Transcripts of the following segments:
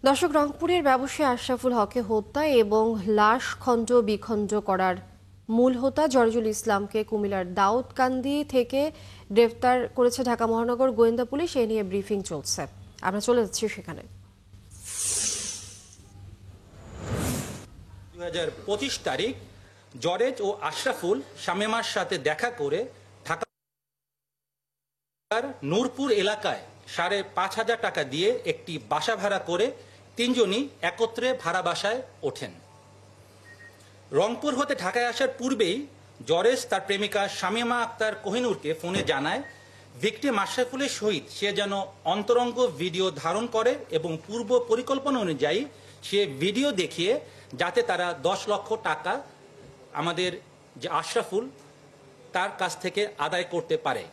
দর্শক, রংপুরের ব্যবসায়ী আশরাফুল হককে হত্যা এবং লাশ খণ্ড বিখণ্ড করার মূল হোতা জর্জুল ইসলামকে কুমিল্লার দাউদকান্দি থেকে গ্রেফতার করেছে ঢাকা মহানগর গোয়েন্দা পুলিশ। এ নিয়ে ব্রিফিং চলছে, আমরা চলে যাচ্ছি সেখানে। 2025 তারিখ জরেজ ও আশরাফুল শামীমার সাথে দেখা করে ঢাকার নূরপুর এলাকায় 5,500 টাকা দিয়ে একটি বাসা ভাড়া করে তিনজনই একত্রে ভাড়া বাসায় ওঠেন। রংপুর হতে ঢাকায় আসার পূর্বেই জরেজ তার প্রেমিকা শামীমা আক্তার কোহিনুরকে ফোনে জানায় ভিকটিম আশরাফুলের সহিত সে যেন অন্তরঙ্গ ভিডিও ধারণ করে এবং পূর্ব পরিকল্পনা অনুযায়ী সে ভিডিও দেখিয়ে যাতে তারা 10 লক্ষ টাকা আমাদের যে আশরাফুল তার কাছ থেকে আদায় করতে পারে।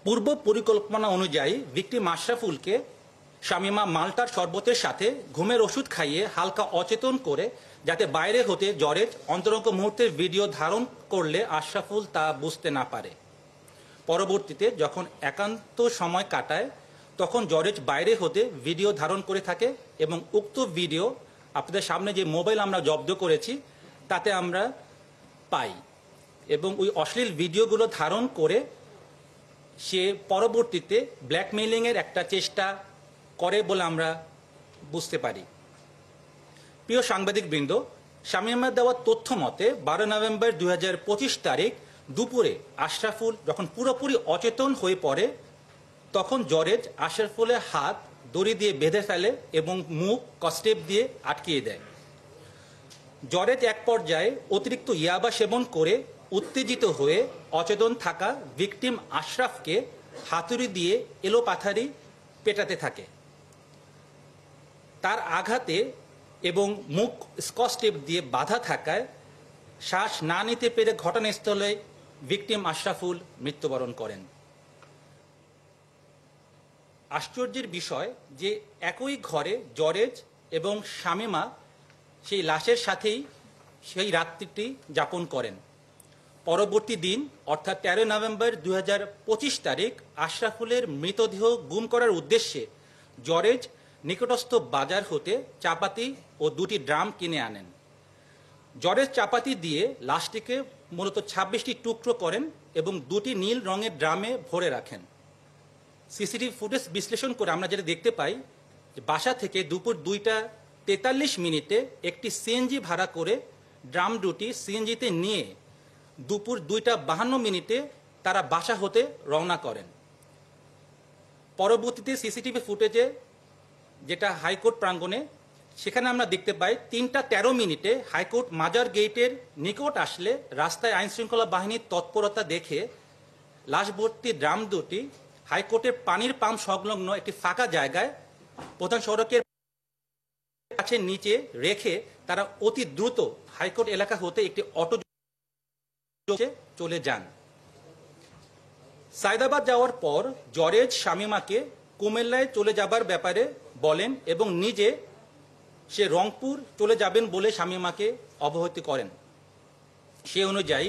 পূর্ব পরিকল্পনা অনুযায়ী ভিকটিম আশরাফুলকে শামীমা মাল্টার শরবতের সাথে ঘুমের ওষুধ খাইয়ে হালকা অচেতন করে যাতে বাইরে হতে জরেজ অন্তরঙ্গ মুহূর্তের ভিডিও ধারণ করলে আশরাফুল তা বুঝতে না পারে। পরবর্তীতে যখন একান্ত সময় কাটায় তখন জরেজ বাইরে হতে ভিডিও ধারণ করে থাকে এবং উক্ত ভিডিও আপনাদের সামনে যে মোবাইল আমরা জব্দ করেছি তাতে আমরা পাই এবং ওই অশ্লীল ভিডিওগুলো ধারণ করে সে পরবর্তীতে ব্ল্যাকমেইলিংয়ের একটা চেষ্টা করে বলে আমরা বুঝতে পারি। প্রিয় সাংবাদিকবৃন্দ, শামীমার দেওয়া তথ্য মতে 12 নভেম্বর 2025 তারিখ দুপুরে আশরাফুল যখন পুরোপুরি অচেতন হয়ে পড়ে তখন জরেজ আশরাফুলের হাত দড়ি দিয়ে বেঁধে ফেলে এবং মুখ কস্টেপ দিয়ে আটকিয়ে দেয়। জরেজ এক পর্যায়ে অতিরিক্ত ইয়াবা সেবন করে উত্তেজিত হয়ে অচেতন থাকা ভিকটিম আশরাফকে হাতুড়ি দিয়ে এলোপাথারি পেটাতে থাকে। তার আঘাতে এবং মুখ স্কচ টেপ দিয়ে বাঁধা থাকায় শ্বাস না নিতে পেরে ঘটনাস্থলে ভিকটিম আশরাফুল মৃত্যুবরণ করেন। আশ্চর্যের বিষয় যে একই ঘরে জরেজ এবং শামীমা সেই লাশের সাথেই সেই রাত্রিটি যাপন করেন। পরবর্তী দিন অর্থাৎ 13 নভেম্বর 2025 তারিখ আশরাফুলের মৃতদেহ গুম করার উদ্দেশ্যে জরেজ নিকটস্থ বাজার হতে চাপাতি ও 2টি ড্রাম কিনে আনেন। জরেজ চাপাতি দিয়ে লাশটিকে মূলত 26টি টুকরো করেন এবং 2টি নীল রঙের ড্রামে ভরে রাখেন। সিসিটিভি ফুটেজ বিশ্লেষণ করে আমরা যেটা দেখতে পাই যে বাসা থেকে দুপুর 2টা 43 মিনিটে একটি সিএনজি ভাড়া করে ড্রাম দুটি সিএনজিতে নিয়ে দুপুর 2টা 52 মিনিটে তারা বাসা হতে রওনা করেন। পরবর্তীতে সিসিটিভি ফুটেজে যেটা হাইকোর্ট প্রাঙ্গণে সেখানে আমরা দেখতে পাই 3টা 13 মিনিটে হাইকোর্ট মাজার গেটের নিকট আসলে রাস্তায় আইনশৃঙ্খলা বাহিনীর তৎপরতা দেখে লাশ ভর্তি ড্রাম দুটি হাইকোর্টের পানির পাম্প সংলগ্ন একটি ফাঁকা জায়গায় প্রধান সড়কের কাছে নিচে রেখে তারা অতি দ্রুত হাইকোর্ট এলাকা হতে একটি অটো চলে যান। সায়দাবাদ যাওয়ার পর জরেজ শামীমাকে কুমিল্লায় চলে যাবার ব্যাপারে বলেন এবং নিজে সে রংপুর চলে যাবেন বলে শামীমাকে অবহিত করেন। সে অনুযায়ী